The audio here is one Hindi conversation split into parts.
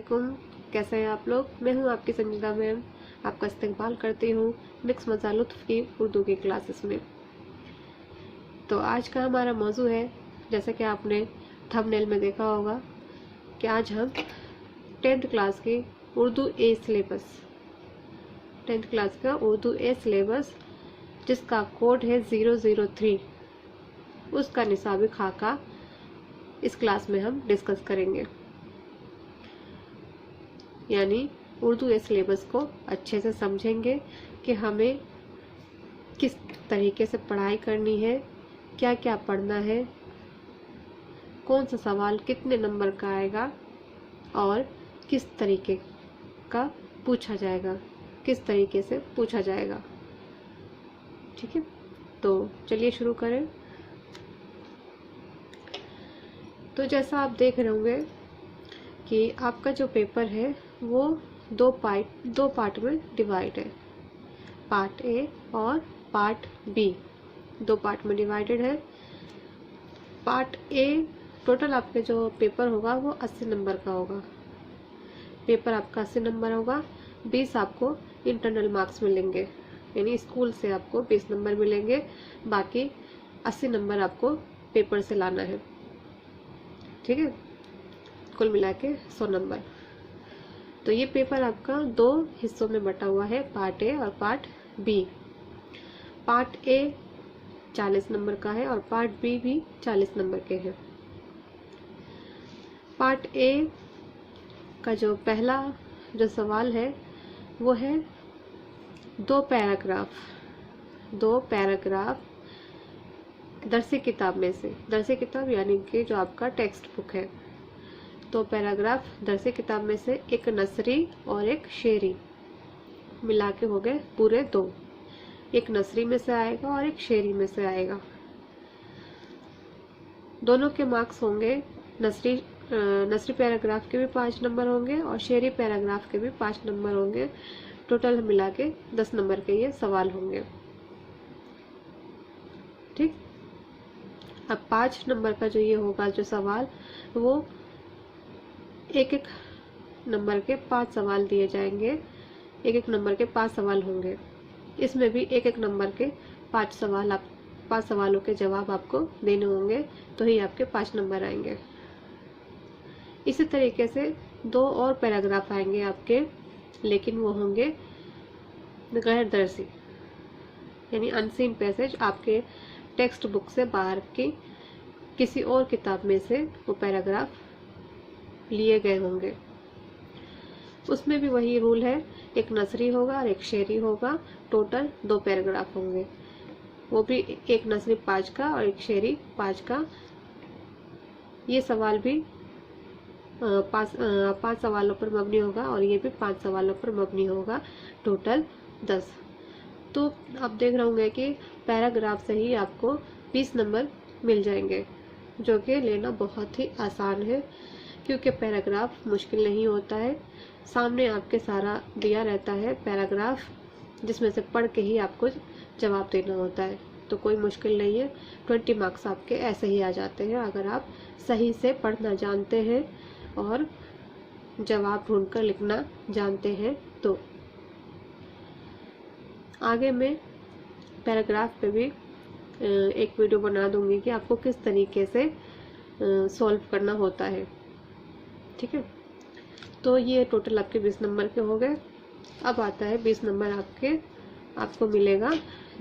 वालेकुम। कैसे हैं आप लोग? मैं हूं आपकी संगीता मैम, आपका इस्तेकबाल करती हूं मिक्स मज़ा लुत्फ़ की उर्दू की क्लासेस में। तो आज का हमारा मौजू है, जैसे कि आपने थंबनेल में देखा होगा, कि आज हम 10th क्लास की उर्दू ए सिलेबस 10th क्लास का उर्दू ए सिलेबस जिसका कोड है 003, उसका निसाबी खाका इस क्लास में हम डिस्कस करेंगे। यानी उर्दू ए सिलेबस को अच्छे से समझेंगे कि हमें किस तरीके से पढ़ाई करनी है, क्या क्या पढ़ना है, कौन सा सवाल कितने नंबर का आएगा और किस तरीके का पूछा जाएगा, किस तरीके से पूछा जाएगा। ठीक है, तो चलिए शुरू करें। तो जैसा आप देख रहे होंगे कि आपका जो पेपर है वो दो पार्ट में डिवाइड है, पार्ट ए और पार्ट बी, दो पार्ट में डिवाइडेड है। पार्ट ए टोटल आपके जो पेपर होगा वो 80 नंबर का होगा। पेपर आपका 80 नंबर होगा, 20 आपको इंटरनल मार्क्स मिलेंगे, यानी स्कूल से आपको 20 नंबर मिलेंगे, बाकी 80 नंबर आपको पेपर से लाना है। ठीक है, कुल मिला के 100 नंबर। तो ये पेपर आपका दो हिस्सों में बटा हुआ है, पार्ट ए और part B. Part A 40 number का है और पार्ट बी भी 40 नंबर के हैं। पार्ट ए का जो पहला जो सवाल है वो है दो पैराग्राफ दरसी किताब में से, दरसी किताब यानी कि जो आपका टेक्स्ट बुक है, तो पैराग्राफ दरसी किताब में से एक नसरी और एक शेरी मिला के हो गए पूरे दो। एक नसरी में से आएगा और एक शेरी में से आएगा। दोनों के मार्क्स होंगे, नसरी पैराग्राफ के भी 5 नंबर होंगे और शेरी पैराग्राफ के भी 5 नंबर होंगे। टोटल मिला के 10 नंबर के ये सवाल होंगे। ठीक, अब 5 नंबर का जो ये होगा जो सवाल, वो एक एक नंबर के 5 सवाल दिए जाएंगे, एक एक नंबर के 5 सवाल होंगे। इसमें भी एक एक नंबर के 5 सवालों के जवाब आपको देने होंगे, तो ही आपके 5 नंबर आएंगे। इसी तरीके से दो और पैराग्राफ आएंगे आपके, लेकिन वो होंगे गैर दर्सी, यानी अनसीन पैसेज, आपके टेक्स्ट बुक से बाहर की किसी और किताब में से वो पैराग्राफ लिए गए होंगे। उसमें भी वही रूल है, एक नसरी होगा और एक शेरी होगा, टोटल 2 पैराग्राफ होंगे, वो भी एक नसरी 5 का और एक शेरी 5 का। ये सवाल भी 5 सवालों पर मबनी होगा और ये भी 5 सवालों पर मबनी होगा, टोटल 10। तो आप देख रहे होंगे कि पैराग्राफ से ही आपको 20 नंबर मिल जाएंगे, जो कि लेना बहुत ही आसान है, क्योंकि पैराग्राफ मुश्किल नहीं होता है। सामने आपके सारा दिया रहता है पैराग्राफ, जिसमें से पढ़ के ही आपको जवाब देना होता है, तो कोई मुश्किल नहीं है। 20 मार्क्स आपके ऐसे ही आ जाते हैं अगर आप सही से पढ़ना जानते हैं और जवाब ढूंढकर लिखना जानते हैं। तो आगे मैं पैराग्राफ पे भी एक वीडियो बना दूंगी कि आपको किस तरीके से सॉल्व करना होता है। ठीक है, तो ये टोटल आपके 20 नंबर के हो गए। अब आता है 20 नंबर आपको मिलेगा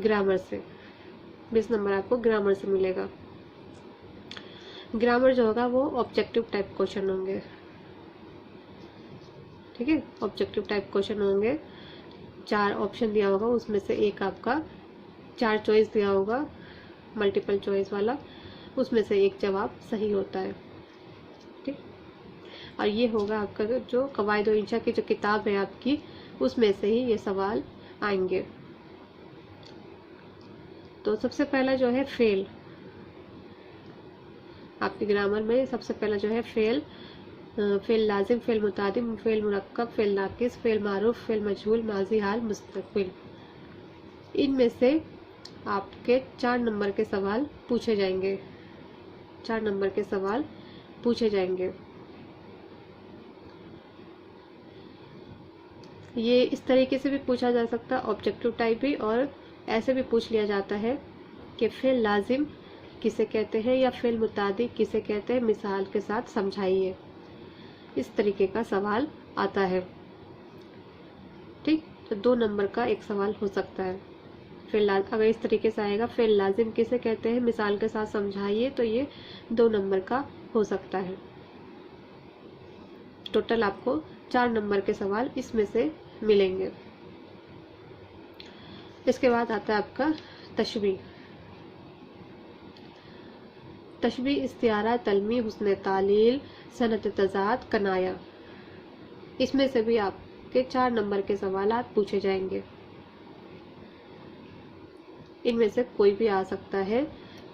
ग्रामर से। 20 नंबर आपको ग्रामर से मिलेगा। ग्रामर जो होगा वो ऑब्जेक्टिव टाइप क्वेश्चन होंगे। ठीक है, ऑब्जेक्टिव टाइप क्वेश्चन होंगे। 4 ऑप्शन दिया होगा, उसमें से एक आपका 4 चॉइस दिया होगा, मल्टीपल चॉइस वाला, उसमें से एक जवाब सही होता है। ठीक, और ये होगा आपका जो कवायद और इंशा की जो किताब है आपकी, उसमें से ही ये सवाल आएंगे। तो सबसे पहला जो है फेल, आपके ग्रामर में सबसे पहला जो है फेल लाजिम, फेल मुतादिम, फेल मुरक्कब, फेल नाकिस, फेल मारूफ, फेल मजहूल, माजी हाल, मुस्तकबिल। इनमें से आपके 4 नंबर के सवाल पूछे जाएंगे, 4 नंबर के सवाल पूछे जाएंगे। ये इस तरीके से भी पूछा जा सकता है, ऑब्जेक्टिव टाइप भी, और ऐसे भी पूछ लिया जाता है कि फ़िल लाजिम किसे कहते हैं या फ़िल मुतादी किसे कहते हैं, मिसाल के साथ समझाइए। इस तरीके का सवाल आता है। ठीक, तो 2 नंबर का एक सवाल हो सकता है। अगर इस तरीके से आएगा फ़िल लाजिम किसे कहते हैं, मिसाल के साथ समझाइए, तो ये 2 नंबर का हो सकता है। टोटल आपको 4 नंबर के सवाल इसमें से मिलेंगे। इसके बाद आता है आपका तशबीह। तशबीह इस्तिआरा, तलमी, हुस्न तालील, सनत तज़ाद, कनाया। इसमें से भी आपके 4 नंबर के सवाल पूछे जाएंगे। इनमें से कोई भी आ सकता है,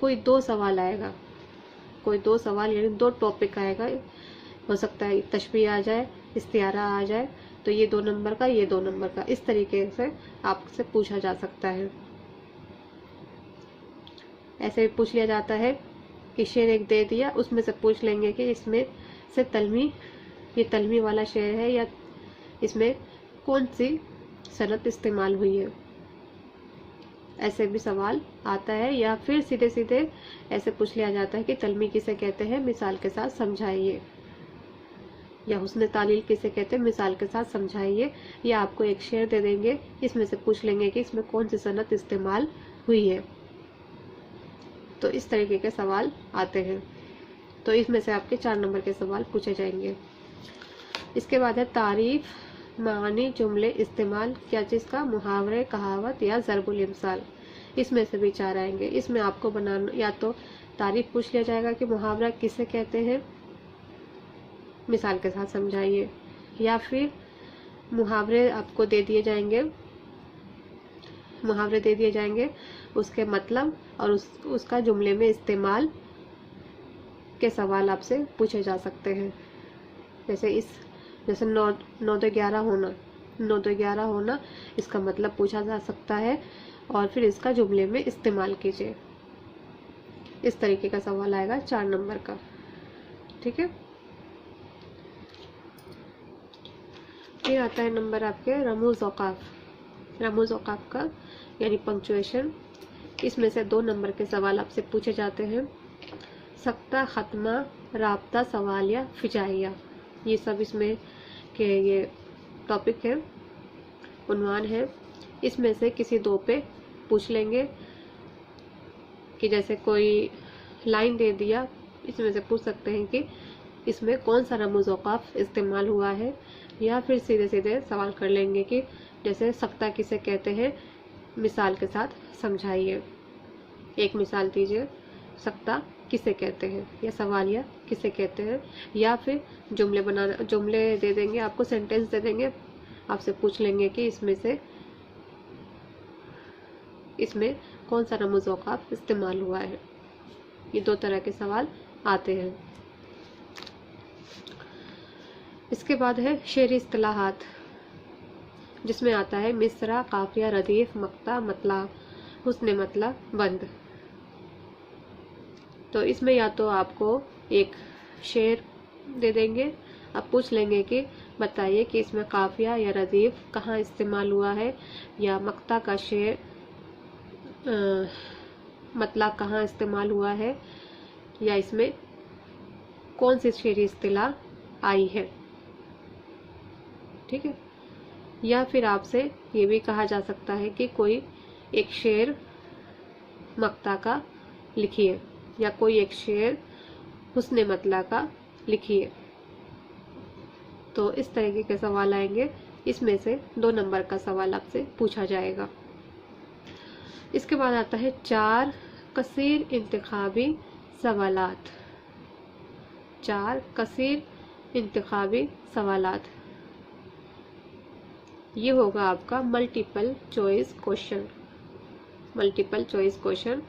कोई 2 सवाल आएगा, कोई 2 सवाल यानी 2 टॉपिक आएगा। हो सकता है तशबीह आ जाए, इस्तिआरा आ जाए, तो ये 2 नंबर का, ये 2 नंबर का, इस तरीके से आपसे पूछा जा सकता है। ऐसे भी पूछ लिया जाता है कि शेर एक दे दिया, उसमें से पूछ लेंगे कि इसमें से तलमी, ये तलमी वाला शेर है या इसमें कौन सी सनत इस्तेमाल हुई है। ऐसे भी सवाल आता है। या फिर सीधे सीधे ऐसे पूछ लिया जाता है कि तलमी किसे कहते हैं, मिसाल के साथ समझाइए, या हुस्न तालील किसे कहते हैं, मिसाल के साथ समझाइए। या आपको एक शेर दे देंगे, इसमें से पूछ लेंगे कि इसमें कौन सी सनत इस्तेमाल हुई है। तो इस तरीके के सवाल आते हैं। तो इसमें से आपके 4 नंबर के सवाल पूछे जाएंगे। इसके बाद है तारीफ, मानी, जुमले, इस्तेमाल, क्या चीज़ का, मुहावरे, कहावत या ज़रबुल इम्साल। इसमें से भी 4 आएंगे। इसमें आपको बनाना, या तो तारीफ पूछ लिया जाएगा कि मुहावरा किसे कहते हैं, मिसाल के साथ समझाइए, या फिर मुहावरे आपको दे दिए जाएंगे, मुहावरे दे दिए जाएंगे, उसके मतलब और उसका जुमले में इस्तेमाल के सवाल आपसे पूछे जा सकते हैं। जैसे 9-2-11 होना, 9-2-11 होना, इसका मतलब पूछा जा सकता है और फिर इसका जुमले में इस्तेमाल कीजिए। इस तरीके का सवाल आएगा 4 नंबर का। ठीक है, फिर आता है नंबर आपके रमूज औकाफ। रमूज औकाफ का यानी पंक्चुएशन। इसमें से 2 नंबर के सवाल आपसे पूछे जाते हैं। सख्ता, खत्मा, राब्ता, सवालिया, फिजाइया, ये सब इसमें के ये टॉपिक है, उन्वान है। इसमें से किसी 2 पे पूछ लेंगे कि जैसे कोई लाइन दे दिया, इसमें से पूछ सकते हैं कि इसमें कौन सा रमूज औकाफ इस्तेमाल हुआ है। या फिर सीधे सीधे सवाल कर लेंगे कि जैसे सख्ता किसे कहते हैं, मिसाल के साथ समझाइए। एक मिसाल दीजिए, सख्ता किसे कहते हैं, या सवालिया किसे कहते हैं। या फिर जुमले दे देंगे आपको, सेंटेंस दे देंगे, आपसे पूछ लेंगे कि इसमें कौन सा रमूज औकाफ इस्तेमाल हुआ है। ये 2 तरह के सवाल आते हैं। इसके बाद है शेरी इस्तिलाहात, जिसमें आता है मिसरा, काफिया, रदीफ, मक्ता, मतला, हुस्न मतला, बंद। तो इसमें या तो आपको एक शेर दे देंगे, आप पूछ लेंगे कि बताइए कि इसमें काफिया या रदीफ कहाँ इस्तेमाल हुआ है, या मक्ता का शेर मतला कहाँ इस्तेमाल हुआ है, या इसमें कौन सी शेरी इस्तिलाह आई है। ठीक है, या फिर आपसे ये भी कहा जा सकता है कि कोई एक शेर मक्ता का लिखिए, या कोई एक शेर हुस्न मतला का लिखिए। तो इस तरीके के सवाल आएंगे। इसमें से 2 नंबर का सवाल आपसे पूछा जाएगा। इसके बाद आता है 4 कसीर इंतखाबी सवालात। 4 कसीर इंतखाबी सवालात, ये होगा आपका multiple choice question. Multiple choice question,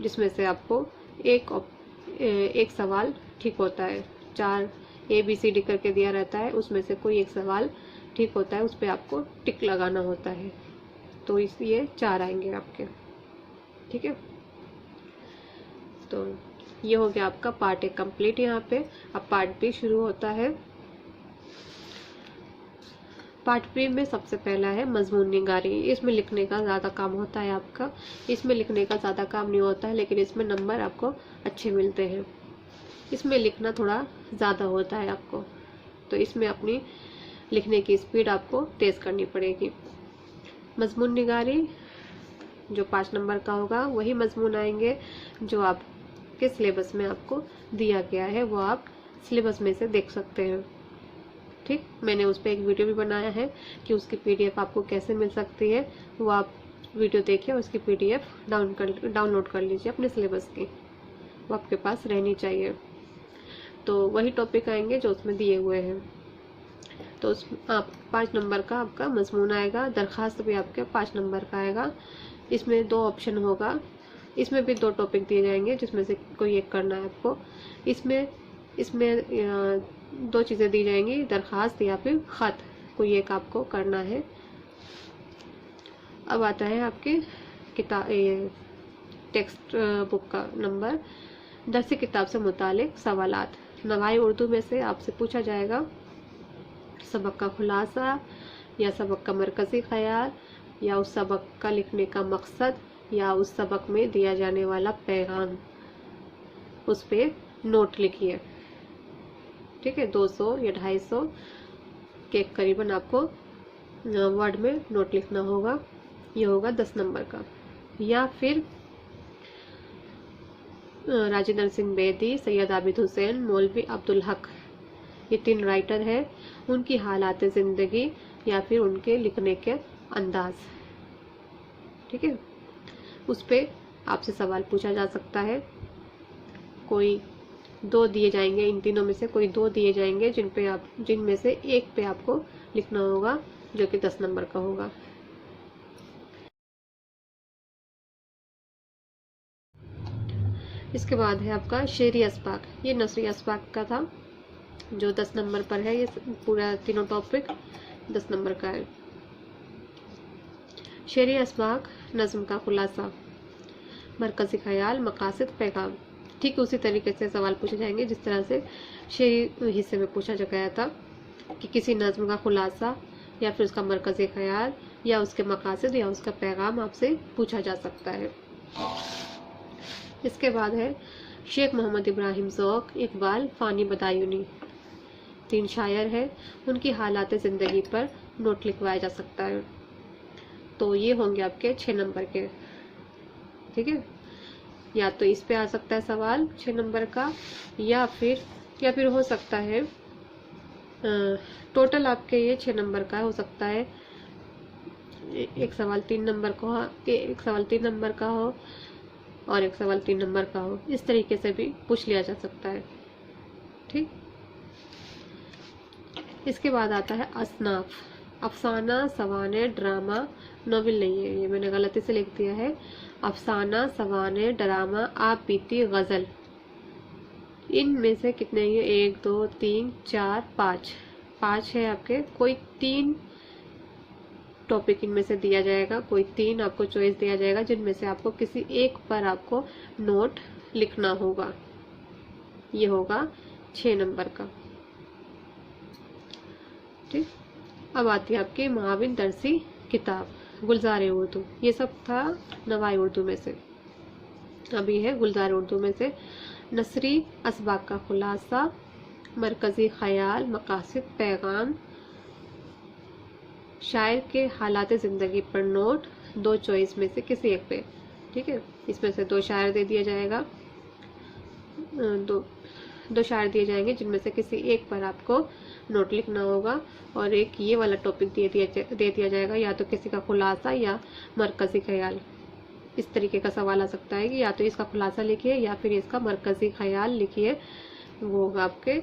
जिसमें से आपको एक सवाल ठीक होता है। 4 ABCD करके दिया रहता है, उसमें से कोई एक सवाल ठीक होता है, उस पर आपको टिक लगाना होता है। तो ये 4 आएंगे आपके। ठीक है, तो ये हो गया आपका पार्ट 1 कंप्लीट। यहाँ पे अब पार्ट B शुरू होता है। पार्ट बी में सबसे पहला है मजमून निगारी। इसमें लिखने का ज़्यादा काम होता है आपका, इसमें लिखने का ज़्यादा काम नहीं होता है, लेकिन इसमें नंबर आपको अच्छे मिलते हैं। इसमें लिखना थोड़ा ज़्यादा होता है आपको, तो इसमें अपनी लिखने की स्पीड आपको तेज़ करनी पड़ेगी। मजमून निगारी जो 5 नंबर का होगा वही मजमून आएंगे जो आपके सिलेबस में आपको दिया गया है, वो आप सिलेबस में से देख सकते हैं। ठीक, मैंने उस पर एक वीडियो भी बनाया है कि उसकी पीडीएफ आपको कैसे मिल सकती है, वो आप वीडियो देखिए, उसकी पीडीएफ डाउनलोड कर लीजिए अपने सिलेबस की, वो आपके पास रहनी चाहिए। तो वही टॉपिक आएंगे जो उसमें दिए हुए हैं। तो उस आप 5 नंबर का आपका मजमून आएगा। दरख्वास्त भी आपके 5 नंबर का आएगा। इसमें 2 ऑप्शन होगा, इसमें भी 2 टॉपिक दिए जाएंगे जिसमें से कोई एक करना है आपको। इसमें 2 चीज़ें दी जाएंगी, दरख्वास्त या फिर ख़त, कोई एक आपको करना है। अब आता है आपके किताब टेक्स्ट बुक का नंबर। दरसी किताब से मुतालिक सवालात नवाई उर्दू में से आपसे पूछा जाएगा। सबक का खुलासा या सबक का मरकज़ी ख्याल या उस सबक का लिखने का मकसद या उस सबक में दिया जाने वाला पैगाम, उस पर नोट लिखिए। ठीक है, 200 या 250 के करीबन आपको वर्ड में नोट लिखना होगा। ये होगा 10 नंबर का। या फिर राजेंद्र सिंह बेदी, सैयद आबिद हुसैन, मौलवी अब्दुल हक, ये 3 राइटर हैं, उनकी हालात ज़िंदगी या फिर उनके लिखने के अंदाज। ठीक है, उस पर आपसे सवाल पूछा जा सकता है। कोई 2 दिए जाएंगे, इन तीनों में से कोई 2 दिए जाएंगे जिनमें से एक पे आपको लिखना होगा जो कि 10 नंबर का होगा। इसके बाद है आपका शेरी अस्बाक। ये नसरी अस्बाक का था जो 10 नंबर पर है। ये पूरा तीनों टॉपिक 10 नंबर का है। शेरी अस्बाक नज़्म का खुलासा, मरकज़ी ख्याल, मकासद, पैगाम। ठीक उसी तरीके से सवाल पूछे जाएंगे जिस तरह से शेरी हिस्से में पूछा गया था कि किसी नज़्म का खुलासा या फिर उसका मरकज़ी ख्याल या उसके मकासद या उसका पैगाम आपसे पूछा जा सकता है। इसके बाद है शेख मोहम्मद इब्राहिम ज़ौक़, इकबाल, फ़ानी बदायूनी, 3 शायर हैं, उनकी हालात ज़िंदगी पर नोट लिखवाया जा सकता है। तो ये होंगे आपके 6 नंबर के। ठीक है, या तो इस पे आ सकता है सवाल 6 नंबर का, या फिर हो सकता है टोटल आपके ये 6 नंबर का हो सकता है। एक सवाल 3 नंबर का हो, एक सवाल 3 नंबर का हो और एक सवाल 3 नंबर का हो, इस तरीके से भी पूछ लिया जा सकता है। ठीक, इसके बाद आता है असनाफ, अफसाना, सवाने, ड्रामा, नॉवेल नहीं है, ये मैंने गलती से लिख दिया है। अफसाना, सवाने, ड्रामा, आप बीती, गज़ल, इनमें से कितने हैं? 1 2 3 4 5 है आपके। कोई 3 टॉपिक इनमें से दिया जाएगा, कोई 3 आपको चॉइस दिया जाएगा जिनमें से आपको किसी एक पर आपको नोट लिखना होगा। ये होगा 6 नंबर का। ठीक, अब आती है आपकी महाविन दरसी किताब, गुलजार उर्दू। ये सब था नवाई उर्दू में से, अभी है गुलजार उर्दू में से। नसरी अस्बाक का खुलासा, मरकज़ी ख्याल, मकासद, पैगाम, शायर के हालात ज़िंदगी पर नोट, 2 चॉइस में से किसी एक पे। ठीक है, इसमें से 2 शायर दे दिया जाएगा, 2 शायर दिए जाएंगे जिनमें से किसी एक पर आपको नोट लिखना होगा, और एक ये वाला टॉपिक दे दिया जाएगा, या तो किसी का खुलासा या मरकज़ी ख्याल। इस तरीके का सवाल आ सकता है कि या तो इसका खुलासा लिखिए या फिर इसका मरकज़ी ख्याल लिखिए। वो आपके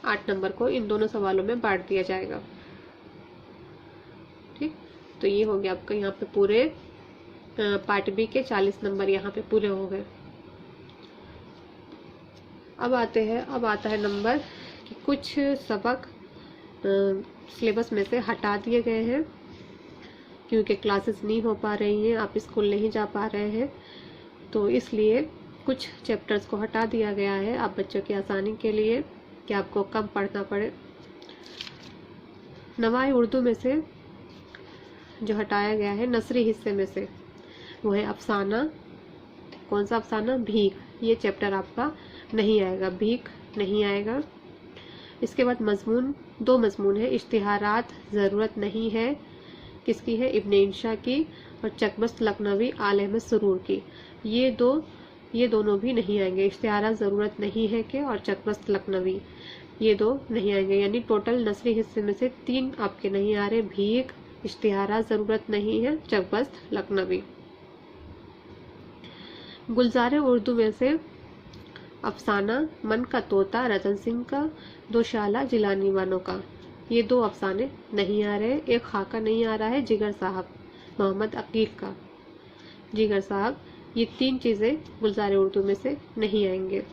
8 नंबर को इन दोनों सवालों में बांट दिया जाएगा। ठीक, तो ये हो गया आपका यहाँ पे पूरे पार्ट बी के 40 नंबर यहाँ पे पूरे हो गए। अब आता है नंबर कि कुछ सबक सिलेबस में से हटा दिए गए हैं क्योंकि क्लासेस नहीं हो पा रही हैं, आप स्कूल नहीं जा पा रहे हैं, तो इसलिए कुछ चैप्टर्स को हटा दिया गया है आप बच्चों की आसानी के लिए कि आपको कम पढ़ना पड़े। नवाए उर्दू में से जो हटाया गया है नसरी हिस्से में से वो है अफसाना। कौन सा अफसाना? भीख। ये चैप्टर आपका नहीं आएगा, भीख नहीं आएगा। इसके बाद मजमून, 2 मजमून है, इश्तिहारात ज़रूरत नहीं है, किसकी है? इब्न इंशा की, और चकबस्त लखनवी आल अहमद सुरूर की। ये दोनों भी नहीं आएंगे। इश्तिहारात ज़रूरत नहीं है के और चकबस्त लखनवी, ये 2 नहीं आएंगे। यानी टोटल नसरी हिस्से में से 3 आपके नहीं आ रहे, भीख, इश्तिहारात ज़रूरत नहीं है, चकबस्त लखनवी। गुलजार उर्दू में से अफसाना, मन का तोता रतन सिंह का, दोशाला जिलानी वालों का, ये 2 अफसाने नहीं आ रहे। एक खाका नहीं आ रहा है, जिगर साहब, मोहम्मद अकील का, जिगर साहब। ये 3 चीज़ें गुलजार उर्दू में से नहीं आएंगे।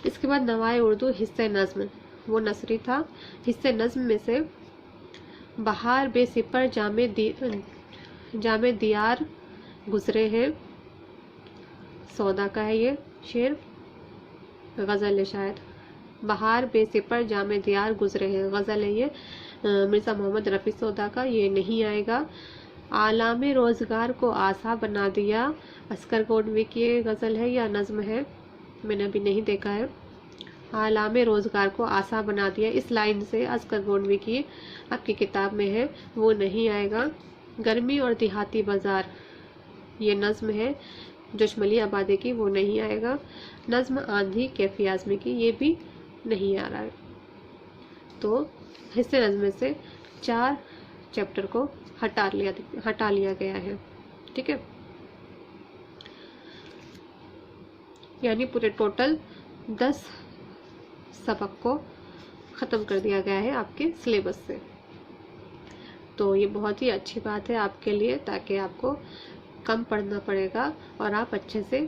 इसके बाद नवाए उर्दू हिस्से नज़्म, वो नसरी था। हिस्से नज़्म में से बहार बेसिपर जामे दियार गुजरे हैं, सौदा का है ये शेर, गज़ल है शायद। बहार बेसिपर जामे दियार गुजरे हैं, गज़ल है ये, मिर्ज़ा मोहम्मद रफ़ी सौदा का, ये नहीं आएगा। आलामे रोज़गार को आसा बना दिया, अस्कर गोडवी की गज़ल है या नज़्म है, मैंने अभी नहीं देखा है। आलामे रोज़गार को आसा बना दिया, इस लाइन से अस्कर गोडवी की आपकी किताब में है, वो नहीं आएगा। गर्मी और देहाती बाज़ार, ये नज़्म है जोशमली आबादी की, वो नहीं आएगा। नज़्म आंधी कैफी आज़मी की, ये भी नहीं आ रहा है। तो हिस्से नज़्म में से 4 चैप्टर को हटा लिया गया है, ठीक है। यानी पूरे टोटल 10 सबक को ख़त्म कर दिया गया है आपके सिलेबस से। तो ये बहुत ही अच्छी बात है आपके लिए, ताकि आपको कम पढ़ना पड़ेगा और आप अच्छे से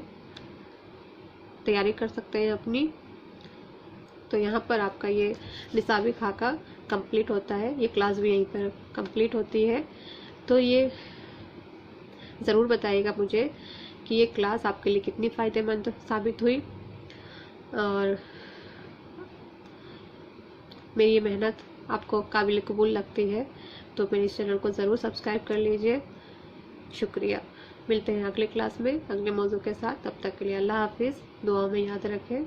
तैयारी कर सकते हैं अपनी। तो यहाँ पर आपका ये निसाबी खाका कंप्लीट होता है, ये क्लास भी यहीं पर कंप्लीट होती है। तो ये ज़रूर बताइएगा मुझे कि ये क्लास आपके लिए कितनी फ़ायदेमंद साबित हुई, और मेरी ये मेहनत आपको काबिल कबूल लगती है तो मेरे इस चैनल को ज़रूर सब्सक्राइब कर लीजिए। शुक्रिया। मिलते हैं अगले क्लास में अगले मौजू के साथ, तब तक के लिए अल्लाह हाफिज़। दुआ में याद रखें।